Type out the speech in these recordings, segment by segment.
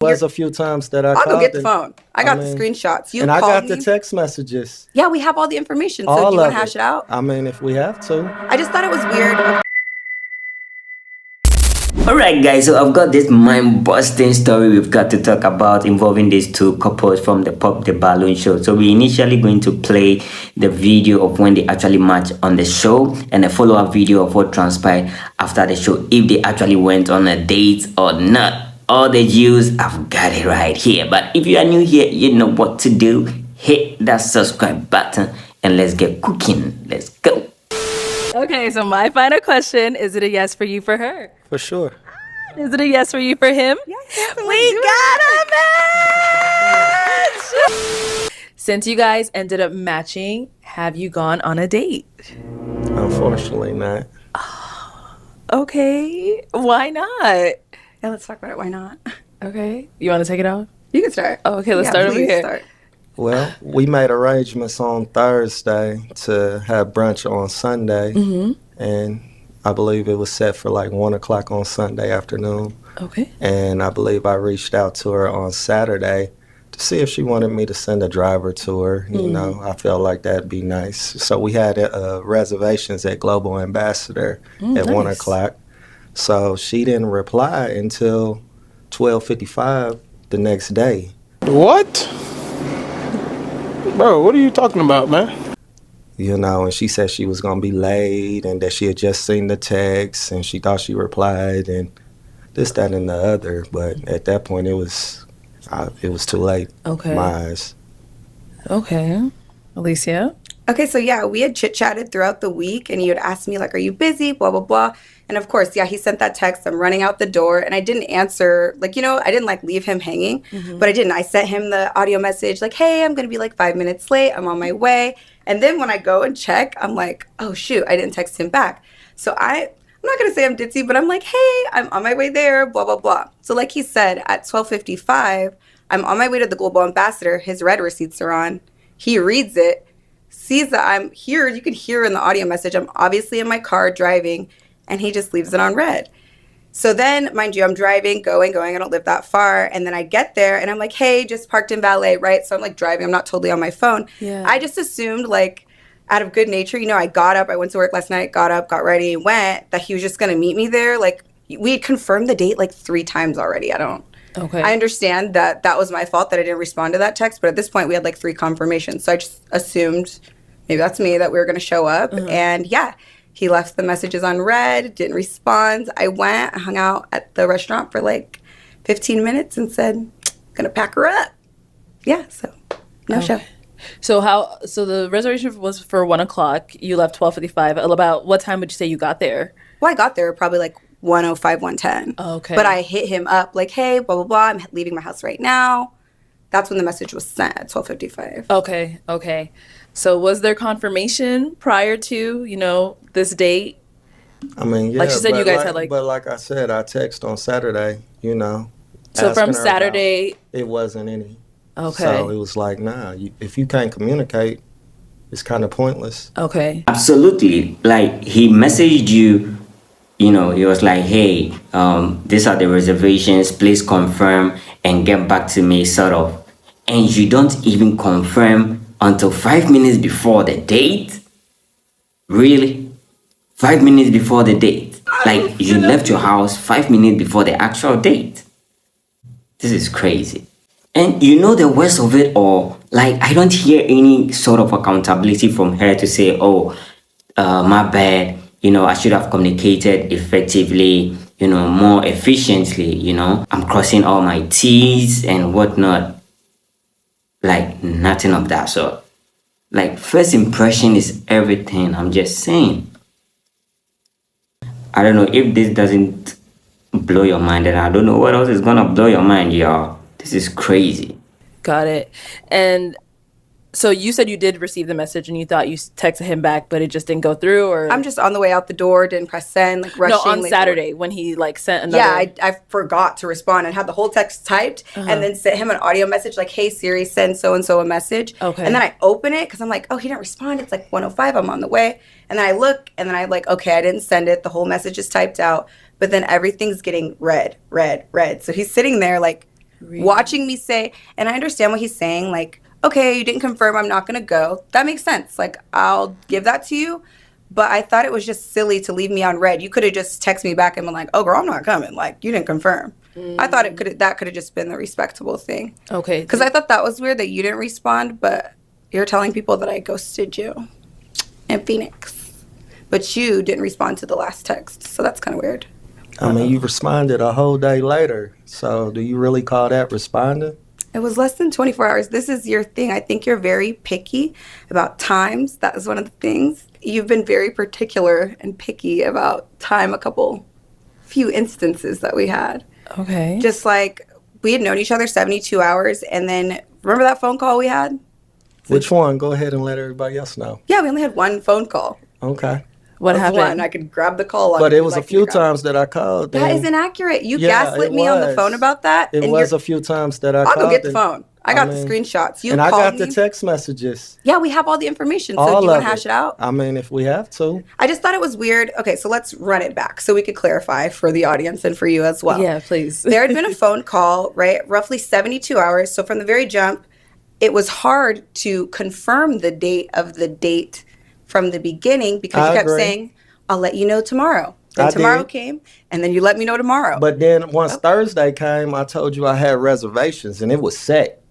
Was a few times that I I'll go called get the and phone. I got the screenshots. You and I called got the me. text messages. Yeah, we have all the information. So do All you want of to hash it. it out? I mean, if we have to. I just thought it was weird. Alright guys, so I've got this mind-busting story we've got to talk about involving these two couples from the Pop the Balloon show. So we're initially going to play the video of when they actually matched on the show and a follow-up video of what transpired after the show, if they actually went on a date or not. All the views, I've got it right here. But if you are new here, you know what to do. Hit that subscribe button and let's get cooking. Let's go. Okay, so my final question, is it a yes for you for her? For sure. Is it a yes for you for him? Yes, We got a match! Since you guys ended up matching, have you gone on a date? Unfortunately not. Okay, why not? Yeah, let's talk about it. Why not? Okay, you want to take it off? You can start. Oh, okay, let's start over please here. Start. Well, we made arrangements on Thursday to have brunch on Sunday. And I believe it was set for like 1 o'clock on Sunday afternoon. Okay. And I believe I reached out to her on Saturday to see if she wanted me to send a driver to her. You know, I felt like that'd be nice. So we had reservations at Global Ambassador at 1 nice. o'clock. So she didn't reply until 12:55 the next day. What? Bro, what are you talking about, man? You know, and she said she was going to be late and that she had just seen the text and she thought she replied and this, that, and the other. But at that point, it was too late. Okay. In my eyes. Okay. Alicia? Okay, so yeah, we had chit-chatted throughout the week, and you had asked me, like, are you busy, blah, blah, blah. And of course, yeah, he sent that text. I'm running out the door, and I didn't answer. Like, you know, I didn't, like, leave him hanging, but I didn't. I sent him the audio message, like, hey, I'm going to be, like, 5 minutes late. I'm on my way. And then when I go and check, I'm like, oh, shoot, I didn't text him back. So I'm not going to say I'm ditzy, but I'm like, hey, I'm on my way there, blah, blah, blah. So like he said, at 12:55, I'm on my way to the Global Ambassador. His red receipts are on. He reads it, sees that I'm here. You can hear in the audio message, I'm obviously in my car driving, and he just leaves it on red. So then, mind you, I'm driving, going. I don't live that far. And then I get there, and I'm like, hey, just parked in valet, right? So I'm, like, driving. I'm not totally on my phone. Yeah. I just assumed, like, out of good nature, you know, I got up. I went to work last night, got up, got ready, went, that he was just going to meet me there. Like, we had confirmed the date, like, 3 times already. Okay. I understand that that was my fault that I didn't respond to that text. But at this point, we had, like, 3 confirmations. So I just assumed, maybe that's me, that we were going to show up. And, yeah. He left the messages on red, didn't respond. I went, hung out at the restaurant for like 15 minutes and said, gonna pack her up. Yeah, so no show. So the reservation was for 1 o'clock. You left 12:55. About what time would you say you got there? Well, I got there probably like 1:05, 1:10. Okay. But I hit him up like, hey, blah, blah, blah. I'm leaving my house right now. That's when the message was sent at 12:55. Okay. So was there confirmation prior to, you know, this date? I mean, yeah. Like she said, you guys had But like I said, I text on Saturday, you know. So from asking her Saturday. about- It wasn't any. Okay. So it was like, nah, if you can't communicate, it's kind of pointless. Okay. Absolutely. Like he messaged you, you know, he was like, hey, these are the reservations, please confirm and get back to me, sort of. And you don't even confirm until 5 minutes before the date? Really? 5 minutes before the date? Like you left your house 5 minutes before the actual date? This is crazy. And you know the worst of it all, like I don't hear any sort of accountability from her to say, oh, my bad, you know, I should have communicated effectively, you know, more efficiently, you know. I'm crossing all my T's and whatnot. Like nothing of that sort. Like first impression is everything. I'm just saying. I don't know if this doesn't blow your mind, and I don't know what else is gonna blow your mind, y'all. This is crazy. Got it. And so you said you did receive the message and you thought you texted him back, but it just didn't go through, or I'm just on the way out the door, didn't press send, like rushing. no, on like, Saturday when he like sent another. Yeah, I forgot to respond and had the whole text typed and then sent him an audio message like, hey, Siri, send so-and-so a message. Okay. And then I open it because I'm like, oh, he didn't respond. It's like 1:05. I'm on the way. And then I look and then I like, okay, I didn't send it. The whole message is typed out. But then everything's getting red. So he's sitting there like watching me say, and I understand what he's saying, like, okay, you didn't confirm, I'm not gonna go. That makes sense. Like, I'll give that to you. But I thought it was just silly to leave me on red. You could have just texted me back and been like, oh girl, I'm not coming. Like, you didn't confirm. I thought that could have just been the respectable thing. Okay. Because I thought that was weird that you didn't respond, but you're telling people that I ghosted you in Phoenix. But you didn't respond to the last text. So that's kind of weird. I mean, you responded a whole day later. So do you really call that responding? It was less than 24 hours. This is your thing. I think you're very picky about times. That is one of the things. You've been very particular and picky about time, few instances that we had. Okay. Just like we had known each other 72 hours. And then remember that phone call we had? Which one? Go ahead and let everybody else know. Yeah, we only had one phone call. Okay. What Of happened? One. I could grab the call. But it was a few times that I called. That and is inaccurate. You Yeah, gaslit it me on the was. phone about that. It and was you're- a few times that I I'll called. go get the and- phone. I got the mean, screenshots. You and I called got the me. text messages. Yeah, we have all the information. So All do you want of to hash it out? I mean, if we have to. I just thought it was weird. Okay, so let's run it back so we could clarify for the audience and for you as well. Yeah, please. There had been a phone call, right? Roughly 72 hours. So from the very jump, it was hard to confirm the date from the beginning because I you kept agree. saying, I'll let you know tomorrow. Then I tomorrow did. came, and then you let me know tomorrow. But then once Thursday came, I told you I had reservations and it was set.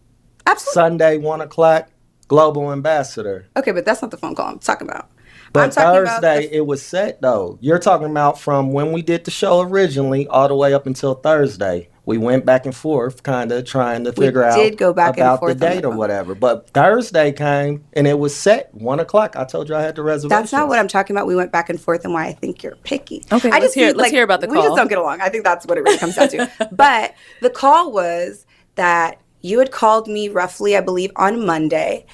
Absolutely. Sunday, 1 o'clock, Global Ambassador. Okay, but that's not the phone call I'm talking about. I'm But talking about Thursday, it was set though. You're talking about from when we did the show originally all the way up until Thursday. We went back and forth, kind of trying to We figure out did go back and about forth the on date the or phone. whatever. But Thursday came and it was set 1 o'clock. I told you I had the reservations. That's not what I'm talking about. We went back and forth and why I think you're picky. Okay, I let's hear- think, let's hear about the We just call. don't get along. I think that's what it really comes down to. But the call was that you had called me roughly, I believe, on Monday,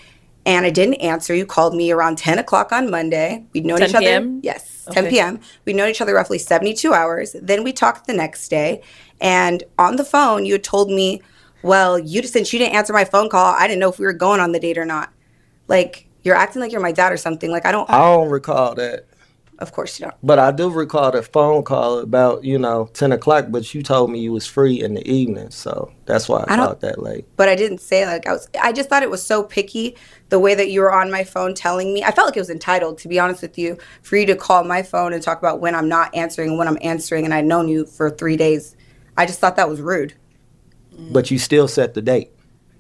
and I didn't answer. You called me around 10 o'clock on Monday. We'd known 10 each other. p.m.? Yes, 10 Okay. p.m. We'd known each other roughly 72 hours. Then we talked the next day, and on the phone, you had told me, well, since you didn't answer my phone call, I didn't know if we were going on the date or not. Like, you're acting like you're my dad or something. Like, I don't recall that. Of course you don't. But I do recall the phone call about, 10 o'clock, but you told me you was free in the evening. So that's why I don't- called that late. But I didn't say like I just thought it was so picky the way that you were on my phone telling me. I felt like it was entitled, to be honest with you, for you to call my phone and talk about when I'm not answering and when I'm answering, and I'd known you for 3 days. I just thought that was rude. But you still set the date.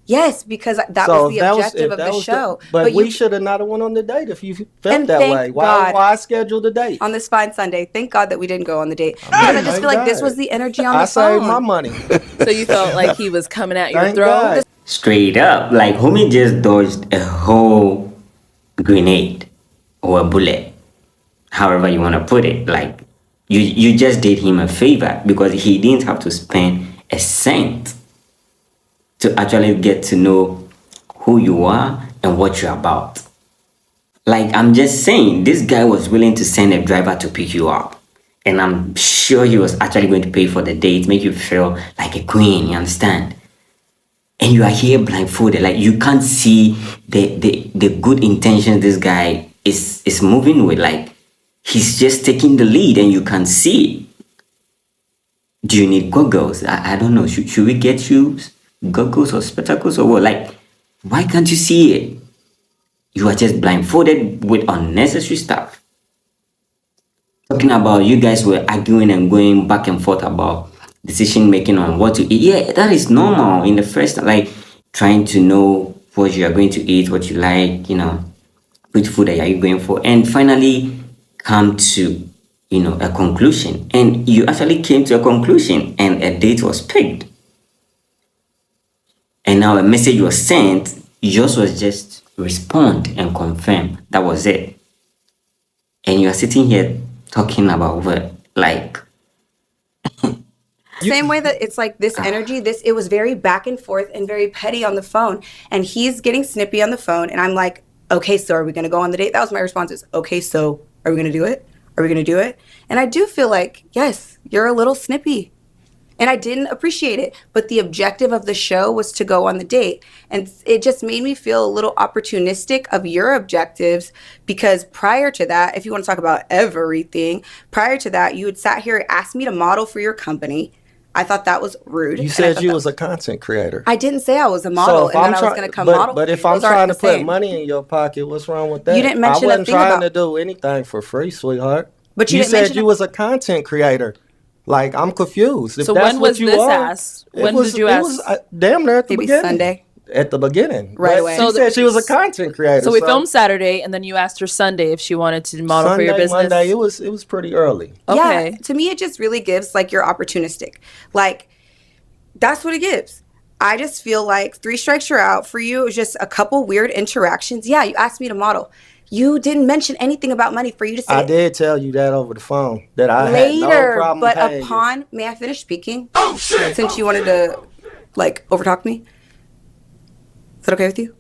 Yes, because that So was the if that objective if of that the was show. but we you, should have not have went on the date if you felt And that thank way. God. Why schedule the date? on this fine Sunday, thank God that we didn't go on the date. Because I just Thank feel like this God. was the energy on the I phone. saved my money. So you felt like he was coming at your Thank throat? God. Straight up, like homie just dodged a whole grenade or a bullet, however you want to put it. Like you just did him a favor because he didn't have to spend a cent to actually get to know who you are and what you're about. Like I'm just saying, this guy was willing to send a driver to pick you up. And I'm sure he was actually going to pay for the date, make you feel like a queen, you understand? And you are here blindfolded, like you can't see the good intentions this guy is moving with. Like he's just taking the lead and you can see it. Do you need goggles? I don't know. Should we get you goggles or spectacles or what? Like, why can't you see it? You are just blindfolded with unnecessary stuff. Talking about you guys were arguing and going back and forth about decision making on what to eat. Yeah, that is normal in the first, like trying to know what you are going to eat, what you like, which food are you going for, and finally come to a conclusion. And you actually came to a conclusion and a date was picked. And now a message was sent, yours was just respond and confirm. That was it. And you are sitting here talking about what? Like, Same way that it's like this energy, it was very back and forth and very petty on the phone. And he's getting snippy on the phone. And I'm like, okay, so are we going to go on the date? That was my response is, okay, so are we going to do it? Are we going to do it? And I do feel like, yes, you're a little snippy. And I didn't appreciate it. But the objective of the show was to go on the date. And it just made me feel a little opportunistic of your objectives because prior to that, if you want to talk about everything, prior to that, you had sat here and asked me to model for your company. I thought that was rude. You and I said thought you that- was a content creator. I didn't say I was a model and that I was going to come model. But for if you. I'm Those aren't trying to the put same. money in your pocket, what's wrong with that? You didn't mention I a wasn't thing trying about- to do anything for free, sweetheart. But you didn't said mention you a- was a content creator. Like, I'm confused. If So that's when what was you this are, asked? it When was- did you it was, ask? damn near at the Maybe beginning. Sunday. At the beginning. Right But away. She So said she was a content creator. So we filmed Saturday, and then you asked her Sunday if she wanted to model Sunday, for your business. Monday, it was pretty early. Okay. Yeah, to me, it just really gives like you're opportunistic. Like, that's what it gives. I just feel like 3 strikes you're out. For you, it was just a couple weird interactions. Yeah, you asked me to model. You didn't mention anything about money for you to say I did tell you that over the phone that I had no later. problem But paying you. upon, may I finish speaking? Oh, shit. Since you wanted to, like, overtalk me. Is that okay with you?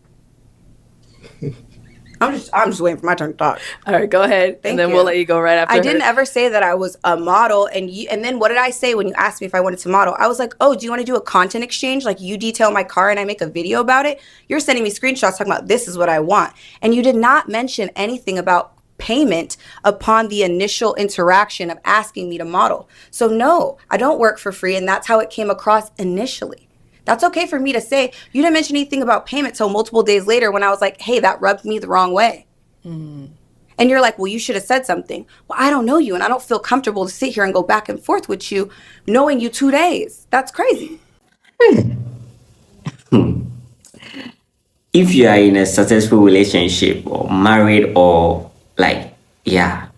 I'm just waiting for my turn to talk. All right, go ahead, Thank and then you. we'll let you go right after. I her. didn't ever say that I was a model, and then what did I say when you asked me if I wanted to model? I was like, oh, do you want to do a content exchange? Like, you detail my car and I make a video about it? You're sending me screenshots talking about this is what I want. And you did not mention anything about payment upon the initial interaction of asking me to model. So no, I don't work for free, and that's how it came across initially. That's okay for me to say. You didn't mention anything about payment till multiple days later when I was like, hey, that rubbed me the wrong way. And you're like, well, you should have said something. Well, I don't know you, and I don't feel comfortable to sit here and go back and forth with you knowing you 2 days. That's crazy. If you are in a successful relationship or married or like, yeah,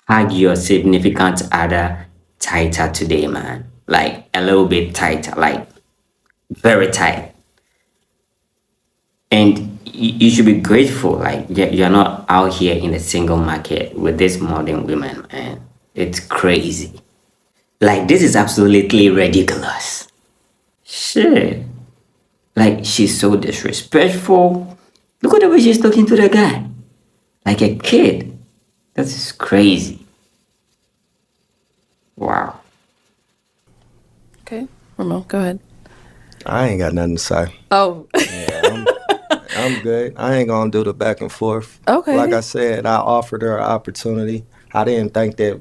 hug your significant other tighter today, man. Like a little bit tighter, like very tight. And you should be grateful. Like you're not out here in the single market with these modern women, man. It's crazy. Like this is absolutely ridiculous. Shit. Like she's so disrespectful. Look at the way she's talking to the guy. Like a kid. That's crazy. Wow. Okay, Ramon, go ahead. I ain't got nothing to say. Oh, I'm good. I ain't gonna do the back and forth. Okay. Like I said, I offered her an opportunity. I didn't think that,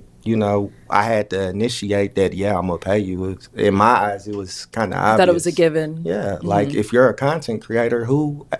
I had to initiate that, yeah, I'm gonna pay you. In my eyes, it was kind of obvious. I thought it was a given. Yeah, like if you're a content creator,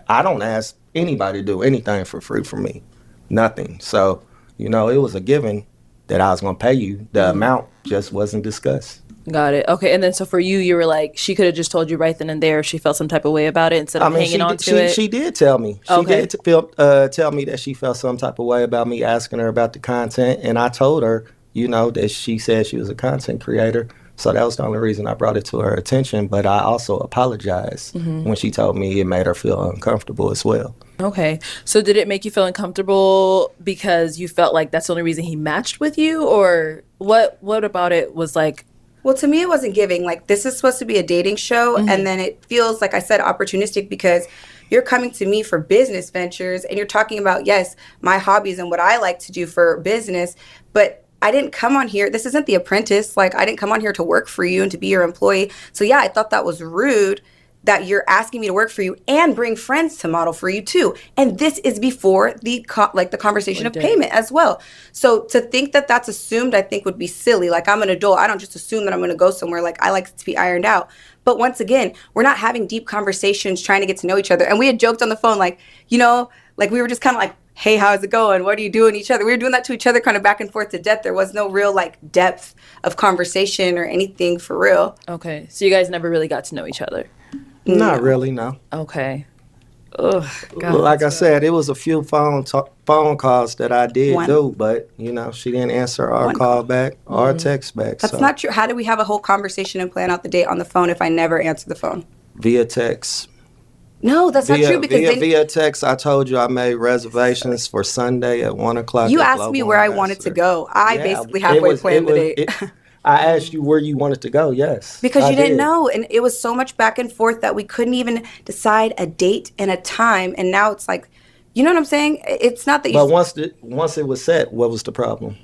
I don't ask anybody to do anything for free for me. Nothing. So, it was a given that I was gonna pay you. The amount just wasn't discussed. Got it. Okay, and then so for you, you were like, she could have just told you right then and there if she felt some type of way about it instead of hanging on to it. She did tell me. She Okay. did tell me that she felt some type of way about me asking her about the content, and I told her, that she said she was a content creator. So that was the only reason I brought it to her attention. But I also apologized when she told me it made her feel uncomfortable as well. Okay, so did it make you feel uncomfortable because you felt like that's the only reason he matched with you, or what? What about it was like? Well, to me, it wasn't giving. Like, this is supposed to be a dating show, and then it feels, like I said, opportunistic because you're coming to me for business ventures, and you're talking about, yes, my hobbies and what I like to do for business, but I didn't come on here. This isn't The Apprentice. Like, I didn't come on here to work for you and to be your employee. So, yeah, I thought that was rude that you're asking me to work for you and bring friends to model for you too. And this is before the conversation of payment as well. So to think that that's assumed, I think would be silly. Like, I'm an adult. I don't just assume that I'm going to go somewhere. Like, I like it to be ironed out. But once again, we're not having deep conversations trying to get to know each other. And we had joked on the phone, like, like we were just kind of like, hey, how's it going? What are you doing each other? We were doing that to each other kind of back and forth to death. There was no real like depth of conversation or anything for real. Okay, so you guys never really got to know each other. Not really, no. Okay. Ugh. God, Like I said, it was a few phone calls that I did One. do, but she didn't answer our call back or text back. That's so not true. How do we have a whole conversation and plan out the date on the phone if I never answer the phone? via text. No, that's not true because then via text, I told you I made reservations for Sunday at 1:00. you at asked me Global where I wanted to Ambassador. go. I Yeah, basically it halfway was- planned it the was- date. I asked you where you wanted to go. Yes, Because I you didn't did. know, and it was so much back and forth that we couldn't even decide a date and a time. And now it's like, you know what I'm saying? It's not that you. But once it was set, what was the problem?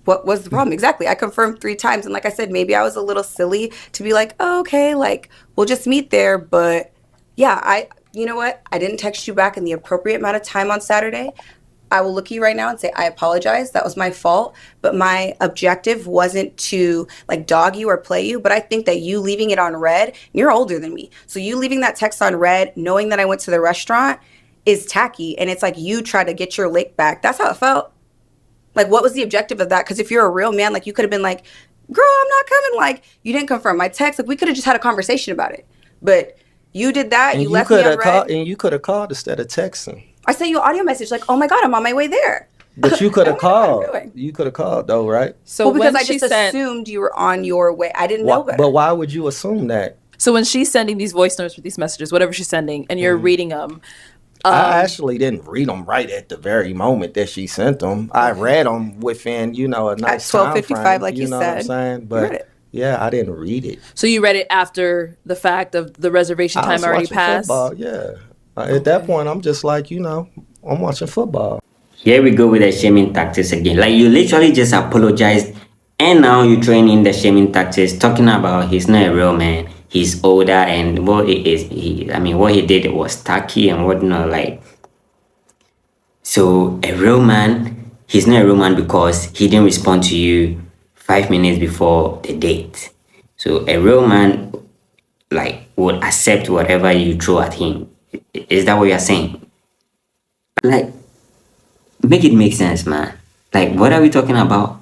What was the problem? Exactly. I confirmed 3 times, and like I said, maybe I was a little silly to be like, oh, okay, like we'll just meet there. But yeah, you know what? I didn't text you back in the appropriate amount of time on Saturday. I will look at you right now and say, I apologize. That was my fault. But my objective wasn't to like dog you or play you. But I think that you leaving it on red, you're older than me. So you leaving that text on red, knowing that I went to the restaurant is tacky. And it's like you try to get your lick back. That's how it felt. Like, what was the objective of that? Because if you're a real man, like you could have been like, girl, I'm not coming. Like, you didn't confirm my text. Like, we could have just had a conversation about it. But you did that. And You left me on red. called, and you could have called instead of texting. I sent you an audio message like, oh my God, I'm on my way there. But you could have I don't know what I'm called. doing. You could have called though, right? So Well, because when I she just sent, assumed you were on your way. I didn't know better. But why would you assume that? so when she's sending these voice notes with these messages, whatever she's sending, and you're reading them, I actually didn't read them right at the very moment that she sent them. I read them within, a nice time 12:55, frame, like you know what I'm said. saying? read But it. yeah, I didn't read it. so you read it after the fact of the reservation I time was already watching passed. football, yeah. At that point, I'm just like, I'm watching football. Here we go with the shaming tactics again. Like, you literally just apologized, and now you're throwing in the shaming tactics, talking about he's not a real man, he's older, and what he did was tacky and whatnot. Like, so a real man, he's not a real man because he didn't respond to you 5 minutes before the date. So a real man, like, would accept whatever you throw at him. Is that what you're saying? Like, make it make sense, man. Like, what are we talking about?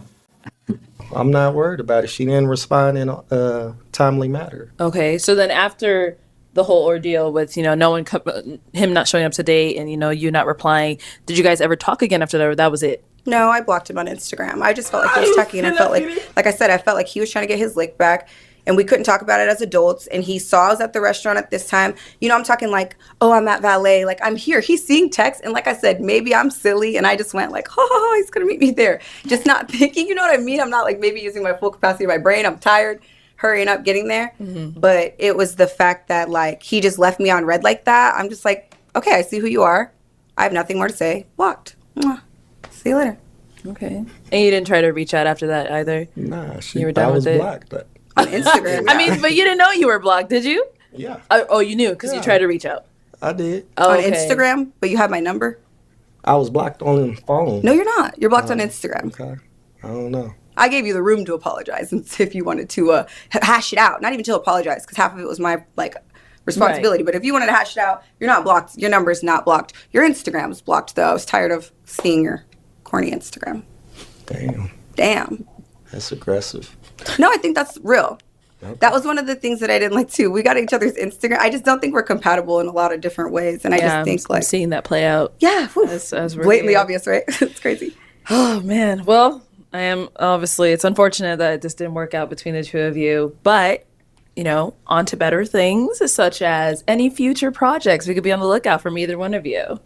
I'm not worried about it. She didn't respond in a timely manner. Okay, so then after the whole ordeal with him not showing up to date and you not replying, did you guys ever talk again after that, or that was it? No, I blocked him on Instagram. I just felt like he was tacky, and I felt like I said, I felt like he was trying to get his lick back, and we couldn't talk about it as adults. And he saw I was at the restaurant at this time. I'm talking like, oh, I'm at valet, like I'm here. He's seeing text, and like I said, maybe I'm silly, and I just went like, oh, he's gonna meet me there, just not thinking. You know what I mean? I'm not like maybe using my full capacity of my brain. I'm tired, hurrying up, getting there. But it was the fact that like he just left me on red like that. I'm just like, okay, I see who you are. I have nothing more to say. Blocked. Mwah. See you later. Okay. And you didn't try to reach out after that either? Nah, You were done I with was it? blocked, but On Instagram. I mean, but you didn't know you were blocked, did you? yeah, Oh, you knew because you Yeah. tried to reach out. I did. Oh, on okay. Instagram, but you have my number? I was blocked on the phone. No, you're not. You're blocked on Instagram. Okay. I don't know. I gave you the room to apologize and if you wanted to hash it out. Not even to apologize, because half of it was my responsibility. But if you wanted to hash it out, you're not blocked. Your number is not blocked. Your Instagram is blocked, though. I was tired of seeing your corny Instagram. Damn. That's aggressive. No, I think that's real. That was one of the things that I didn't like too. We got each other's Instagram. I just don't think we're compatible in a lot of different ways, and I just think I'm like, seeing that play out. yeah, whew, as we're blatantly here. obvious, right? It's crazy. Oh man. Well, I am obviously. It's unfortunate that this didn't work out between the two of you, but on to better things, such as any future projects. We could be on the lookout from either one of you.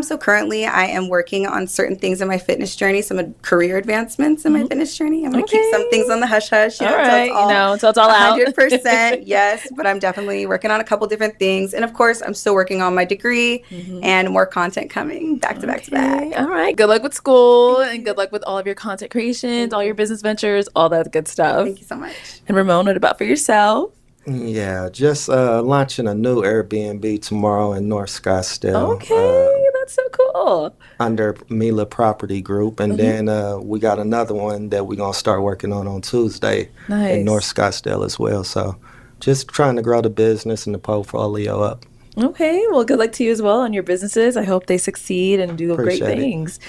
So currently I am working on certain things in my fitness journey, some career advancements in my fitness journey. I'm going to keep some things on the hush hush. All right, until it's all out. 100%, yes, but I'm definitely working on a couple different things. And of course, I'm still working on my degree and more content coming back to back to back. Okay, all right. Good luck with school and good luck with all of your content creations, all your business ventures, all that good stuff. Thank you so much. And Ramon, what about for yourself? Yeah, just launching a new Airbnb tomorrow in North Scottsdale. Okay, that's so cool. Under Mila Property Group, and then we got another one that we're gonna start working on Tuesday Nice. in North Scottsdale as well. So, just trying to grow the business and the portfolio up. Okay, well, good luck to you as well on your businesses. I hope they succeed and do great Appreciate it. things.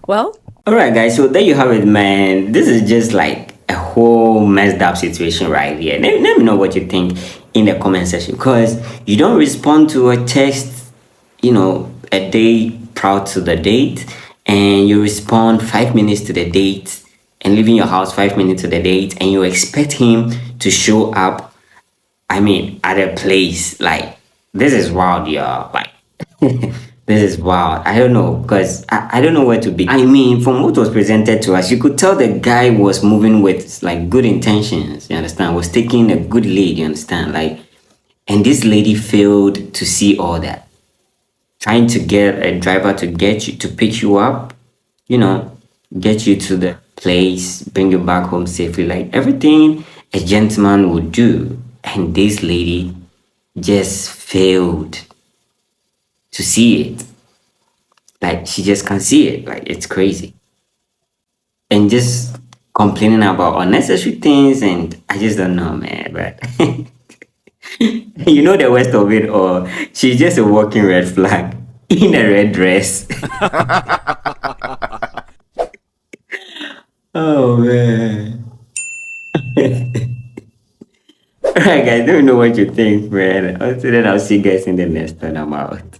Well, All right, guys. So there you have it, man. This is just like a whole messed up situation right here. Let me know what you think in the comment section, because you don't respond to a text, a day prior to the date, and you respond 5 minutes to the date and leaving your house 5 minutes to the date, and you expect him to show up, at a place. Like, this is wild, y'all. Like, this is wild. I don't know, because I don't know where to be. From what was presented to us, you could tell the guy was moving with like good intentions, you understand? Was taking a good lead, you understand? Like, and this lady failed to see all that. Trying to get a driver to pick you up, get you to the place, bring you back home safely, like everything a gentleman would do. And this lady just failed to see it. Like she just can't see it. Like it's crazy. And just complaining about unnecessary things, and I just don't know, man. But you know the worst of it, or she's just a walking red flag in a red dress. Oh man. Alright guys, let me know what you think, man. Until then, I'll see you guys in the next one. I'm out.